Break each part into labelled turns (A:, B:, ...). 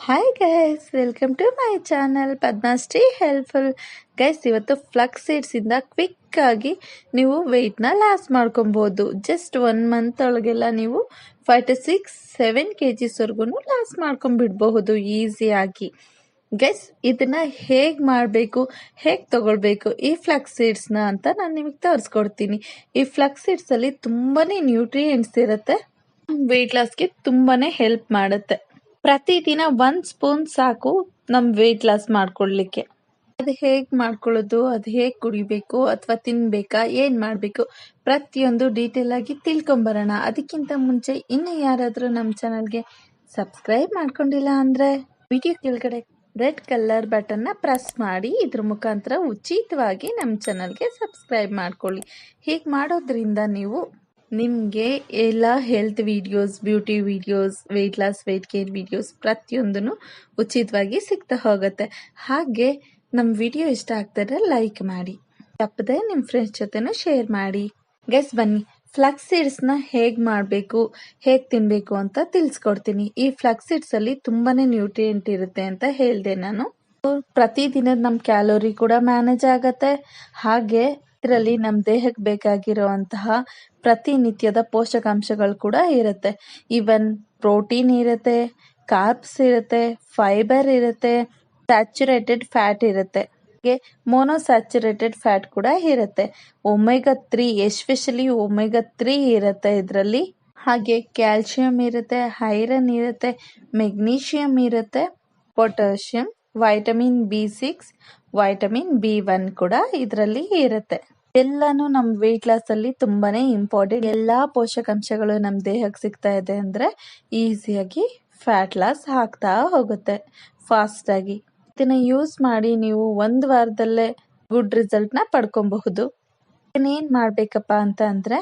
A: Hi guys, welcome to my channel Padmashri helpful. Guys, ಇವತ್ತು flax ಸೀಡ್ಸಿಂದ ಕ್ವಿಕ್ಕಾಗಿ ನೀವು ವೆಯ್ಟ್ನ ಲಾಸ್ ಮಾಡ್ಕೊಬೋದು. ಜಸ್ಟ್ 1 ಮಂತ್ ಒಳಗೆಲ್ಲ ನೀವು 5 to 6, 7 kgsವರೆಗೂ ಲಾಸ್ ಮಾಡ್ಕೊಂಡ್ಬಿಡ್ಬಹುದು ಈಸಿಯಾಗಿ. ಗೈಸ್, ಇದನ್ನ ಹೇಗೆ ಮಾಡಬೇಕು, ಹೇಗೆ ತಗೊಳ್ಬೇಕು ಈ ಫ್ಲಕ್ಸ್ ಸೀಡ್ಸ್ನ ಅಂತ ನಾನು ನಿಮಗೆ ತೋರಿಸ್ಕೊಡ್ತೀನಿ. ಈ ಫ್ಲಕ್ಸ್ ಸೀಡ್ಸಲ್ಲಿ ತುಂಬಾ ನ್ಯೂಟ್ರಿಯೆಂಟ್ಸ್ ಇರುತ್ತೆ, ವೆಯ್ಟ್ ಲಾಸ್ಗೆ ತುಂಬಾ ಹೆಲ್ಪ್ ಮಾಡುತ್ತೆ. ಪ್ರತಿದಿನ 1 ಸ್ಪೂನ್ ಸಾಕು ನಮ್ ವೆಯ್ಟ್ ಲಾಸ್ ಮಾಡ್ಕೊಳ್ಳಿಕ್ಕೆ. ಅದು ಹೇಗೆ ಮಾಡ್ಕೊಳ್ಳೋದು, ಅದು ಹೇಗೆ ಕುಡಿಬೇಕು ಅಥವಾ ತಿನ್ಬೇಕಾ, ಏನ್ ಮಾಡಬೇಕು, ಪ್ರತಿಯೊಂದು ಡೀಟೇಲ್ ಆಗಿ ತಿಳ್ಕೊಂಬರೋಣ. ಅದಕ್ಕಿಂತ ಮುಂಚೆ ಇನ್ನು ಯಾರಾದರೂ ನಮ್ಮ ಚಾನಲ್ಗೆ ಸಬ್ಸ್ಕ್ರೈಬ್ ಮಾಡ್ಕೊಂಡಿಲ್ಲ ಅಂದ್ರೆ ವಿಡಿಯೋ ಕೆಳಗಡೆ ರೆಡ್ ಕಲರ್ ಬಟನ್ನ ಪ್ರೆಸ್ ಮಾಡಿ ಇದ್ರ ಮುಖಾಂತರ ಉಚಿತವಾಗಿ ನಮ್ಮ ಚಾನಲ್ಗೆ ಸಬ್ಸ್ಕ್ರೈಬ್ ಮಾಡ್ಕೊಳ್ಳಿ. ಹೀಗೆ ಮಾಡೋದ್ರಿಂದ ನೀವು ನಿಮಗೆ ಎಲ್ಲ health videos, beauty videos, weight loss, weight gain videos ಪ್ರತಿಯೊಂದೂ ಉಚಿತವಾಗಿ ಸಿಗ್ತಾ ಹೋಗುತ್ತೆ. ಹಾಗೆ ನಮ್ಮ ವಿಡಿಯೋ ಇಷ್ಟ ಆಗ್ತಾರೆ ಲೈಕ್ ಮಾಡಿ, ತಪ್ಪದೆ ನಿಮ್ಮ ಫ್ರೆಂಡ್ಸ್ ಜೊತೆನೂ ಶೇರ್ ಮಾಡಿ. ಗೈಸ್, ಬನ್ನಿ ಫ್ಲಕ್ಸ್ ಸೀಡ್ಸ್ನ ಹೇಗೆ ಮಾಡಬೇಕು, ಹೇಗೆ ತಿನ್ನಬೇಕು ಅಂತ ತಿಳಿಸ್ಕೊಡ್ತೀನಿ. ಈ ಫ್ಲಕ್ಸ್ ಸೀಡ್ಸಲ್ಲಿ ತುಂಬಾ ನ್ಯೂಟ್ರಿಯೆಂಟ್ ಇರುತ್ತೆ ಅಂತ ಹೇಳಿದೆ ನಾನು. ಪ್ರತಿದಿನದ ನಮ್ಮ ಕ್ಯಾಲೋರಿ ಕೂಡ ಮ್ಯಾನೇಜ್ ಆಗತ್ತೆ. ಹಾಗೆ ಇದರಲ್ಲಿ ನಮ್ಮ ದೇಹಕ್ಕೆ ಬೇಕಾಗಿರುವಂತಹ ಪ್ರತಿನಿತ್ಯದ ಪೋಷಕಾಂಶಗಳು ಕೂಡ ಇರುತ್ತೆ. ಈವನ್ ಪ್ರೋಟೀನ್ ಇರುತ್ತೆ, ಕಾರ್ಬ್ಸ್ ಇರುತ್ತೆ, ಫೈಬರ್ ಇರುತ್ತೆ, ಸ್ಯಾಚುರೇಟೆಡ್ ಫ್ಯಾಟ್ ಇರುತ್ತೆ, ಹಾಗೆ ಮೋನೋಸ್ಯಾಚುರೇಟೆಡ್ ಫ್ಯಾಟ್ ಕೂಡ ಇರುತ್ತೆ. ಒಮೆಗಾ 3 ಎಸ್ಪೆಷಲಿ ಒಮೆಗಾ 3 ಇರುತ್ತೆ ಇದರಲ್ಲಿ. ಹಾಗೆ ಕ್ಯಾಲ್ಸಿಯಂ ಇರುತ್ತೆ, ಐರನ್ ಇರುತ್ತೆ, ಮೆಗ್ನೀಷಿಯಂ ಇರುತ್ತೆ, potassium, vitamin B6, vitamin B1 ಕೂಡ ಇದರಲ್ಲಿ ಇರುತ್ತೆ. ಎಲ್ಲಾನು ನಮ್ಮ ವೆಯ್ಟ್ ಲಾಸ್ ಅಲ್ಲಿ ತುಂಬಾನೇ ಇಂಪಾರ್ಟೆಂಟ್. ಎಲ್ಲಾ ಪೋಷಕಾಂಶಗಳು ನಮ್ಮ ದೇಹಕ್ಕೆ ಸಿಗ್ತಾ ಇದೆ ಅಂದ್ರೆ ಈಸಿಯಾಗಿ ಫ್ಯಾಟ್ ಲಾಸ್ ಆಗ್ತಾ ಹೋಗುತ್ತೆ ಫಾಸ್ಟ್ ಆಗಿ. ಇದನ್ನ ಯೂಸ್ ಮಾಡಿ ನೀವು 1 ವಾರದಲ್ಲೇ ಗುಡ್ ರಿಸಲ್ಟ್ ನ ಪಡ್ಕೊಬಹುದು. ಏನ್ ಮಾಡ್ಬೇಕಪ್ಪ ಅಂತ ಅಂದ್ರೆ,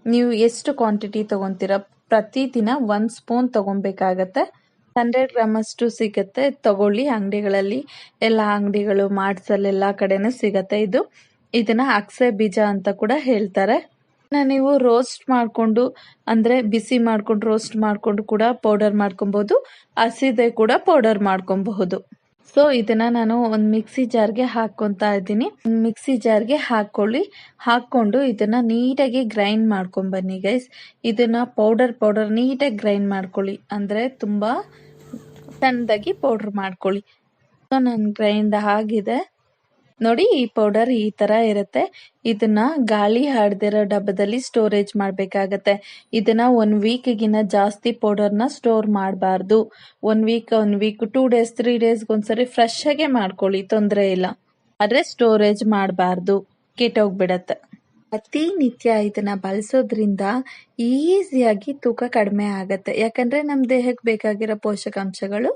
A: ನೀವು ಎಷ್ಟು ಕ್ವಾಂಟಿಟಿ ತಗೊಂತೀರಾ, ಪ್ರತಿದಿನ 1 ಸ್ಪೂನ್ ತಗೊಬೇಕಾಗತ್ತೆ. 100 ಗ್ರಾಮ್ ಅಷ್ಟು ಸಿಗುತ್ತೆ, ತಗೊಳ್ಳಿ. ಅಂಗಡಿಗಳಲ್ಲಿ ಎಲ್ಲ ಅಂಗಡಿಗಳು, ಮಾರ್ಟ್ಸಲ್ಲಿ ಎಲ್ಲ ಕಡೆನೂ ಸಿಗತ್ತೆ. ಇದನ್ನ ಅಕ್ಸೆ ಬೀಜ ಅಂತ ಕೂಡ ಹೇಳ್ತಾರೆ. ನೀವು ರೋಸ್ಟ್ ಮಾಡ್ಕೊಂಡು, ಅಂದ್ರೆ ಬಿಸಿ ಮಾಡ್ಕೊಂಡು ರೋಸ್ಟ್ ಮಾಡ್ಕೊಂಡು ಕೂಡ ಪೌಡರ್ ಮಾಡ್ಕೊಬಹುದು, ಹಸಿದೆ ಕೂಡ ಪೌಡರ್ ಮಾಡ್ಕೊಬಹುದು. ಸೊ ಇದನ್ನ ನಾನು ಒಂದು ಮಿಕ್ಸಿ ಜಾರ್ಗೆ ಹಾಕೊಂತಾ ಇದ್ದೀನಿ. ಮಿಕ್ಸಿ ಜಾರ್ಗೆ ಹಾಕೊಂಡು ಇದನ್ನ ನೀಟಾಗಿ ಗ್ರೈಂಡ್ ಮಾಡ್ಕೊಂಡ್ ಬನ್ನಿ ಗೈಸ್. ಇದನ್ನ ಪೌಡರ್ ನೀಟಾಗಿ ಗ್ರೈಂಡ್ ಮಾಡ್ಕೊಳ್ಳಿ, ಅಂದ್ರೆ ತುಂಬಾ ಸಣ್ಣದಾಗಿ ಪೌಡರ್ ಮಾಡ್ಕೊಳ್ಳಿ. ಸೊ ನನ್ನ ಗ್ರೈಂಡ್ ಆಗಿದೆ ನೋಡಿ. ಈ ಪೌಡರ್ ಈ ತರ ಇರುತ್ತೆ. ಇದನ್ನ ಗಾಳಿ ಆಡದಿರೋ ಡಬ್ಬದಲ್ಲಿ ಸ್ಟೋರೇಜ್ ಮಾಡ್ಬೇಕಾಗತ್ತೆ. ಇದನ್ನ 1 ವೀಕ್ಗಿನ್ನ ಜಾಸ್ತಿ ಪೌಡರ್ನ ಸ್ಟೋರ್ ಮಾಡಬಾರ್ದು. 1 ವೀಕ್, 2 ಡೇಸ್, 3 ಡೇಸ್ಗೆ ಒಂದ್ಸರಿ ಫ್ರೆಶ್ ಆಗೇ ಮಾಡ್ಕೊಳ್ಳಿ, ತೊಂದರೆ ಇಲ್ಲ. ಆದ್ರೆ ಸ್ಟೋರೇಜ್ ಮಾಡಬಾರ್ದು, ಕೆಟ್ಟೋಗ್ಬಿಡತ್ತೆ. ಪ್ರತಿನಿತ್ಯ ಇದನ್ನ ಬಳಸೋದ್ರಿಂದ ಈಸಿಯಾಗಿ ತೂಕ ಕಡಿಮೆ ಆಗತ್ತೆ. ಯಾಕಂದ್ರೆ ನಮ್ಮ ದೇಹಕ್ಕೆ ಬೇಕಾಗಿರೋ ಪೋಷಕಾಂಶಗಳು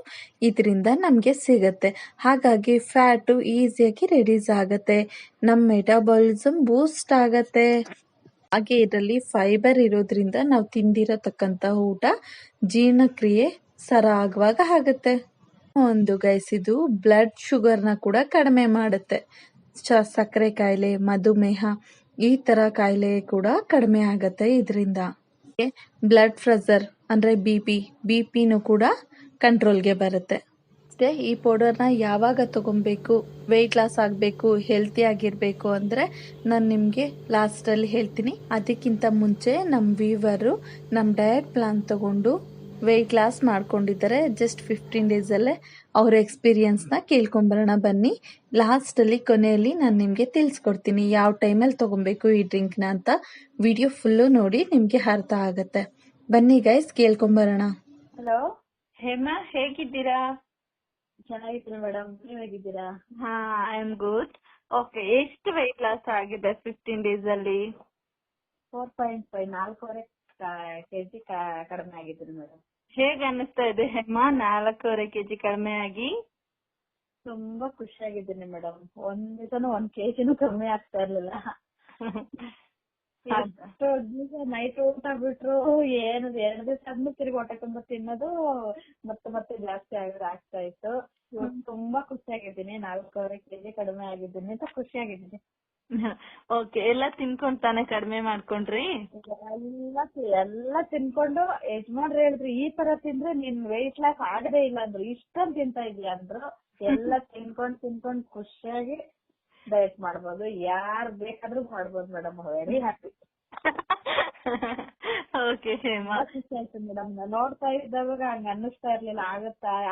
A: ಇದರಿಂದ ನಮಗೆ ಸಿಗತ್ತೆ. ಹಾಗಾಗಿ ಫ್ಯಾಟು ಈಸಿಯಾಗಿ ರಿಡ್ಯೂಸ್ ಆಗತ್ತೆ, ನಮ್ಮ ಮೆಟಾಬಾಲಿಸಮ್ ಬೂಸ್ಟ್ ಆಗತ್ತೆ. ಹಾಗೆ ಇದರಲ್ಲಿ ಫೈಬರ್ ಇರೋದ್ರಿಂದ ನಾವು ತಿಂದಿರತಕ್ಕಂತ ಊಟ ಜೀರ್ಣಕ್ರಿಯೆ ಸರಾಗವಾಗ ಆಗತ್ತೆ. ಒಂದು ಗೈಸ್, ಇದು ಬ್ಲಡ್ ಶುಗರ್ನ ಕೂಡ ಕಡಿಮೆ ಮಾಡುತ್ತೆ. ಸಕ್ಕರೆ ಕಾಯಿಲೆ, ಮಧುಮೇಹ ಈ ತರ ಕಾಯಿಲೆ ಕೂಡ ಕಡಿಮೆ ಆಗತ್ತೆ ಇದರಿಂದ. ಬ್ಲಡ್ ಪ್ರೆಷರ್ ಅಂದ್ರೆ ಬಿಪಿನೂ ಕೂಡ ಕಂಟ್ರೋಲ್ಗೆ ಬರುತ್ತೆ. ಅಷ್ಟೇ, ಈ ಪೌಡರ್ನ ಯಾವಾಗ ತಗೊಬೇಕು, ವೆಯ್ಟ್ ಲಾಸ್ ಆಗಬೇಕು, ಹೆಲ್ತಿ ಆಗಿರಬೇಕು ಅಂದ್ರೆ ನಾನು ನಿಮಗೆ ಲಾಸ್ಟಲ್ಲಿ ಹೇಳ್ತೀನಿ. ಅದಕ್ಕಿಂತ ಮುಂಚೆ ನಮ್ಮ ವ್ಯೂವರು ನಮ್ಮ ಡಯಟ್ ಪ್ಲಾನ್ ತಗೊಂಡು ವೆಯ್ಟ್ ಲಾಸ್ ಮಾಡ್ಕೊಂಡಿದ್ದಾರೆ. ಜಸ್ಟ್ 15 ಡೇಸಲ್ಲೇ ಅವ್ರ ಎಕ್ಸ್ಪೀರಿಯನ್ಸ್ನ ಕೇಳ್ಕೊಂಬರೋಣ ಬನ್ನಿ. ಲಾಸ್ಟಲ್ಲಿ ಕೊನೆಯಲ್ಲಿ ನಾನು ನಿಮಗೆ ತಿಳಿಸ್ಕೊಡ್ತೀನಿ ಯಾವ ಟೈಮಲ್ಲಿ ತಗೊಬೇಕು ಈ ಡ್ರಿಂಕ್ನ ಅಂತ. ವಿಡಿಯೋ ಫುಲ್ಲು ನೋಡಿ, ನಿಮಗೆ ಅರ್ಥ ಆಗತ್ತೆ. ಬನ್ನಿ ಗೈಸ್, ಕೇಳ್ಕೊಂಬರೋಣ.
B: ಹಲೋ ಹೇಮಾ, ಹೇಗಿದ್ದೀರಾ? ಚೆನ್ನಾಗಿದ್ದೀನಿ ಮೇಡಮ್, ನೀವು ಹೇಗಿದ್ದೀರಾ?
A: ಹಾ, ಐ ಆಮ್ ಗುಡ್. ಓಕೆ, ಎಷ್ಟು ವೆಯ್ಟ್ ಲಾಸ್ ಆಗಿದೆ 15 ಡೇಸ್ ಅಲ್ಲಿ?
B: 4.5, 4.5 kg ಕಡಿಮೆ ಆಗಿದ್ದೀನಿ ಮೇಡಮ್.
A: ಹೇಗೆ ಅನ್ನಿಸ್ತಾ ಇದೆ ಹೇಮಾ 4.5 kg ಕಡಿಮೆ ಆಗಿ?
B: ತುಂಬಾ ಖುಷಿಯಾಗಿದ್ದೀನಿ ಮೇಡಮ್. ಒಂದ್ ದಿವಸನೂ 1 kgನೂ ಕಡಿಮೆ ಆಗ್ತಾ ಇರ್ಲಿಲ್ಲ. ಎಷ್ಟು ದಿವಸ ನೈಟ್ ಊಟ ಬಿಟ್ರು ಏನು 2 ದಿವಸ ಆದ್ಮೇಲೆ ತಿರುಗಿ ಹೊಟ್ಟೆ ತುಂಬಾ ತಿನ್ನೋದು ಮತ್ತೆ ಜಾಸ್ತಿ ಆಗ್ತಾ ಇತ್ತು. ತುಂಬಾ ಖುಷಿಯಾಗಿದ್ದೀನಿ, 4.5 kg ಕಡಿಮೆ ಆಗಿದ್ದೀನಿ ಅಂತ ಖುಷಿಯಾಗಿದ್ದೀನಿ.
A: ಓಕೆ, ಎಲ್ಲ ತಿನ್ಕೊಂಡ್ ತಾನೇ ಕಡಿಮೆ ಮಾಡ್ಕೊಂಡ್ರಿ?
B: ಎಲ್ಲ ತಿನ್ಕೊಂಡು ಯಜಮಾನ್ರು ಹೇಳಿದ್ರು ಈ ತರ ತಿಂದ್ರೆ ನಿನ್ ವೆಯ್ಟ್ ಲಾಸ್ ಆಗದೇ ಇಲ್ಲ ಅಂದ್ರು. ಇಷ್ಟೊಂದ್ ತಿಂತಾ ಇದೀಯ ಅಂದ್ರು. ಎಲ್ಲ ತಿನ್ಕೊಂಡ್ ಖುಷಿಯಾಗಿ ಡಯಟ್ ಮಾಡ್ಬೋದು. ಯಾರ್ ಬೇಕಾದ್ರೂ ಮಾಡ್ಬೋದು madam. Very happy.
A: Okay Hema,
B: ಖುಷಿ ಆಯ್ತು ಮೇಡಮ್. ನೋಡ್ತಾ ಇದ್ದಾಗ ಹಂಗ ಅನ್ನಿಸ್ತಾ ಇರ್ಲಿಲ್ಲ.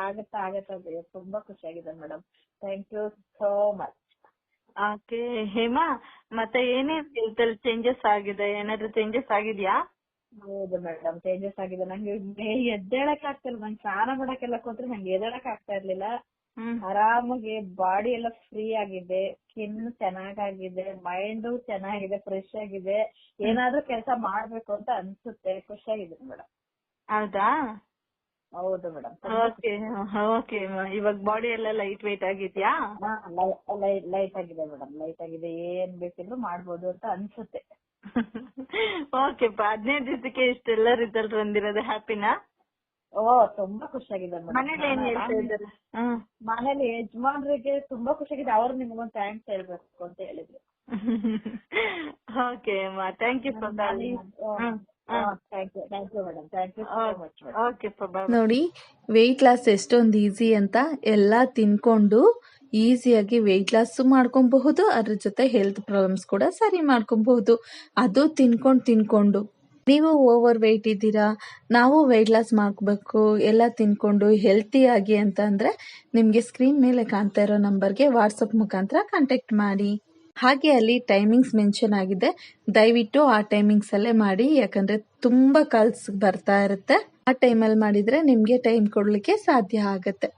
B: ಆಗತ್ತಾ ತುಂಬಾ ಖುಷಿ ಆಗಿದೆ madam. Thank you so much.
A: Okay Hema, ಮತ್ತೆ ಏನೇನ್ ಹೆಲ್ತ್ ಅಲ್ಲಿ ಚೇಂಜಸ್ ಆಗಿದೆ? ಏನಾದ್ರು ಚೇಂಜಸ್ ಆಗಿದ್ಯಾ?
B: ಹೌದು ಮೇಡಮ್, ಚೇಂಜಸ್ ಆಗಿದೆ. ನಂಗೆ ಎದ್ದೇಳಕ್ ಆಗ್ತಾ ಇಲ್ಲ. ನಂಗೆ ಸ್ನಾನ ಮಾಡಕ್ಕೆಲ್ಲ ಕೂತ್ರೆ ನಂಗೆ ಎದ್ದೇಳಕ್ ಆಗ್ತಾ ಇರ್ಲಿಲ್ಲ. ಆರಾಮಾಗಿ ಬಾಡಿ ಎಲ್ಲ ಫ್ರೀ ಆಗಿದೆ, ಸ್ಕಿನ್ ಚೆನ್ನಾಗಾಗಿದೆ, ಮೈಂಡ್ ಚೆನ್ನಾಗಿದೆ, ಫ್ರೆಶ್ ಆಗಿದೆ. ಏನಾದ್ರೂ ಕೆಲಸ ಮಾಡ್ಬೇಕು ಅಂತ ಅನ್ಸುತ್ತೆ. ಖುಷಿಯಾಗಿದೆ ಮೇಡಮ್.
A: ಹೌದಾ?
B: ಹೌದು ಮೇಡಮ್.
A: ಓಕೆ, ಇವಾಗ ಬಾಡಿ ಎಲ್ಲ ಲೈಟ್ ವೇಟ್ ಆಗಿದ್ಯಾ?
B: ಲೈಟ್ ಆಗಿದೆ ಮೇಡಮ್, ಲೈಟ್ ಆಗಿದೆ. ಏನ್ ಬೇಕಿದ್ರು ಮಾಡ್ಬೋದು ಅಂತ ಅನ್ಸುತ್ತೆ.
A: ಓಕೆ, 15 ದಿವಸಕ್ಕೆ ಇಷ್ಟೆಲ್ಲ ರಿಸಲ್ಟ್ ಬಂದಿರೋದು ಹ್ಯಾಪಿನಾ?
B: ಓ, ತುಂಬಾ ಖುಷಿಯಾಗಿದೆ
A: ಮನೇಲಿ ಏನ್ ಹೇಳ್ತಾ ಇದ್ದಾರೆ?
B: ಮನೇಲಿ ಯಜಮಾನ್ರಿಗೆ ತುಂಬಾ ಖುಷಿಯಾಗಿದೆ. ಅವ್ರು ನಿಮ್ಗೊಂದು ಥ್ಯಾಂಕ್ಸ್ ಹೇಳ್ಬೇಕು ಅಂತ ಹೇಳಿದ್ರು.
A: ಓಕೆ ಅಮ್ಮ, ಥ್ಯಾಂಕ್ ಯು ಫಾರ್ ನೋಡಿ, ವೆಯ್ಟ್ ಲಾಸ್ ಎಷ್ಟೊಂದು ಈಸಿ ಅಂತ. ಎಲ್ಲ ತಿನ್ಕೊಂಡು ಈಸಿಯಾಗಿ ವೆಯ್ಟ್ ಲಾಸ್ ಮಾಡ್ಕೊಬಹುದು, ಅದ್ರ ಜೊತೆ ಹೆಲ್ತ್ ಪ್ರಾಬ್ಲಮ್ಸ್ ಕೂಡ ಸರಿ ಮಾಡ್ಕೊಬಹುದು. ಅದು ತಿನ್ಕೊಂಡು ನೀವು ಓವರ್ ವೆಯ್ಟ್ ಇದ್ದೀರಾ, ನಾವು ವೆಯ್ಟ್ ಲಾಸ್ ಮಾಡ್ಕೋಬೇಕು ಎಲ್ಲ ತಿನ್ಕೊಂಡು ಹೆಲ್ತಿಯಾಗಿ ಅಂತ ಅಂದ್ರೆ ನಿಮಗೆ ಸ್ಕ್ರೀನ್ ಮೇಲೆ ಕಾಣ್ತಾ ಇರೋ ನಂಬರ್ಗೆ ವಾಟ್ಸಪ್ ಮುಖಾಂತರ ಕಾಂಟ್ಯಾಕ್ಟ್ ಮಾಡಿ. ಹಾಗೆ ಅಲ್ಲಿ ಟೈಮಿಂಗ್ಸ್ ಮೆನ್ಷನ್ ಆಗಿದೆ, ದಯವಿಟ್ಟು ಆ ಟೈಮಿಂಗ್ಸ್ ಅಲ್ಲೇ ಮಾಡಿ. ಯಾಕಂದ್ರೆ ತುಂಬಾ ಕಾಲ್ಸ್ ಬರ್ತಾ ಇರುತ್ತೆ. ಆ ಟೈಮಲ್ಲಿ ಮಾಡಿದ್ರೆ ನಿಮ್ಗೆ ಟೈಮ್ ಕೊಡ್ಲಿಕ್ಕೆ ಸಾಧ್ಯ ಆಗತ್ತೆ.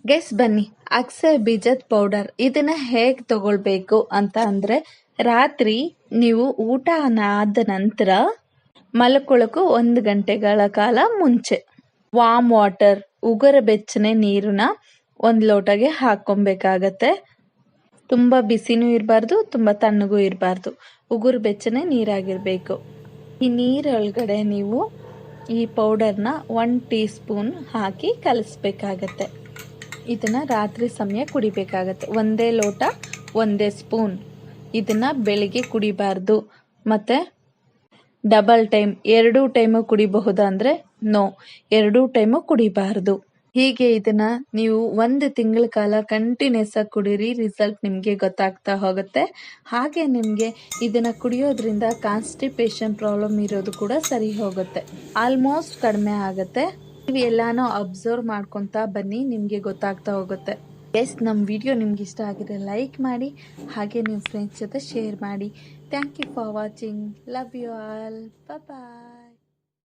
A: ಗೆಸ್ ಬನ್ನಿ, ಅಕ್ಸೆ ಬೀಜದ ಪೌಡರ್ ಇದನ್ನ ಹೇಗ್ ತಗೊಳ್ಬೇಕು ಅಂತ ಅಂದ್ರೆ, ರಾತ್ರಿ ನೀವು ಊಟ ಆದ ನಂತರ ಮಲ್ಕೊಳ್ಳೋಕು 1 ಗಂಟೆಗಳ ಕಾಲ ಮುಂಚೆ ವಾಮ್ ವಾಟರ್, ಉಗುರ ಬೆಚ್ಚನೆ ನೀರನ್ನ 1 ಲೋಟಗೆ ಹಾಕೊಬೇಕಾಗತ್ತೆ. ತುಂಬಾ ಬಿಸಿನೂ ಇರಬಾರ್ದು, ತುಂಬಾ ತಣ್ಣಗೂ ಇರಬಾರ್ದು, ಉಗುರು ಬೆಚ್ಚನೆ ನೀರಾಗಿರ್ಬೇಕು. ಈ ನೀರೊಳಗಡೆ ನೀವು ಈ ಪೌಡರ್ನ 1 ಟೀ ಸ್ಪೂನ್ ಹಾಕಿ ಕಲಿಸ್ಬೇಕಾಗತ್ತೆ. ಇದನ್ನ ರಾತ್ರಿ ಸಮಯ ಕುಡಿಬೇಕಾಗತ್ತೆ. 1 ಲೋಟ 1 ಸ್ಪೂನ್. ಇದನ್ನ ಬೆಳಿಗ್ಗೆ ಕುಡಿಬಾರ್ದು. ಮತ್ತೆ ಡಬಲ್ ಟೈಮ್ 2 ಟೈಮು ಕುಡಿಬಹುದಾ ಅಂದ್ರೆ ನೋ, 2 ಟೈಮು ಕುಡಿಬಾರ್ದು. ಹೀಗೆ ಇದನ್ನ ನೀವು 1 ತಿಂಗಳ ಕಾಲ ಕಂಟಿನ್ಯೂಸ್ ಆಗಿ ಕುಡೀರಿ, ರಿಸಲ್ಟ್ ನಿಮಗೆ ಗೊತ್ತಾಗ್ತಾ ಹೋಗುತ್ತೆ. ಹಾಗೆ ನಿಮಗೆ ಇದನ್ನ ಕುಡಿಯೋದ್ರಿಂದ ಕಾನ್ಸ್ಟಿಪೇಷನ್ ಪ್ರಾಬ್ಲಮ್ ಇರೋದು ಕೂಡ ಸರಿ ಹೋಗುತ್ತೆ, ಆಲ್ಮೋಸ್ಟ್ ಕಡಿಮೆ ಆಗುತ್ತೆ. ನೀವು ಎಲ್ಲಾನು ಅಬ್ಸರ್ವ್ ಮಾಡ್ಕೊತಾ ಬನ್ನಿ, ನಿಮಗೆ ಗೊತ್ತಾಗ್ತಾ ಹೋಗುತ್ತೆ. ನಮ್ಮ ವಿಡಿಯೋ ನಿಮ್ಗೆ ಇಷ್ಟ ಆಗಿದೆ ಲೈಕ್ ಮಾಡಿ, ಹಾಗೆ ನಿಮ್ಮ ಫ್ರೆಂಡ್ಸ್ ಜೊತೆ ಶೇರ್ ಮಾಡಿ. Thank you for watching. Love you all. Bye.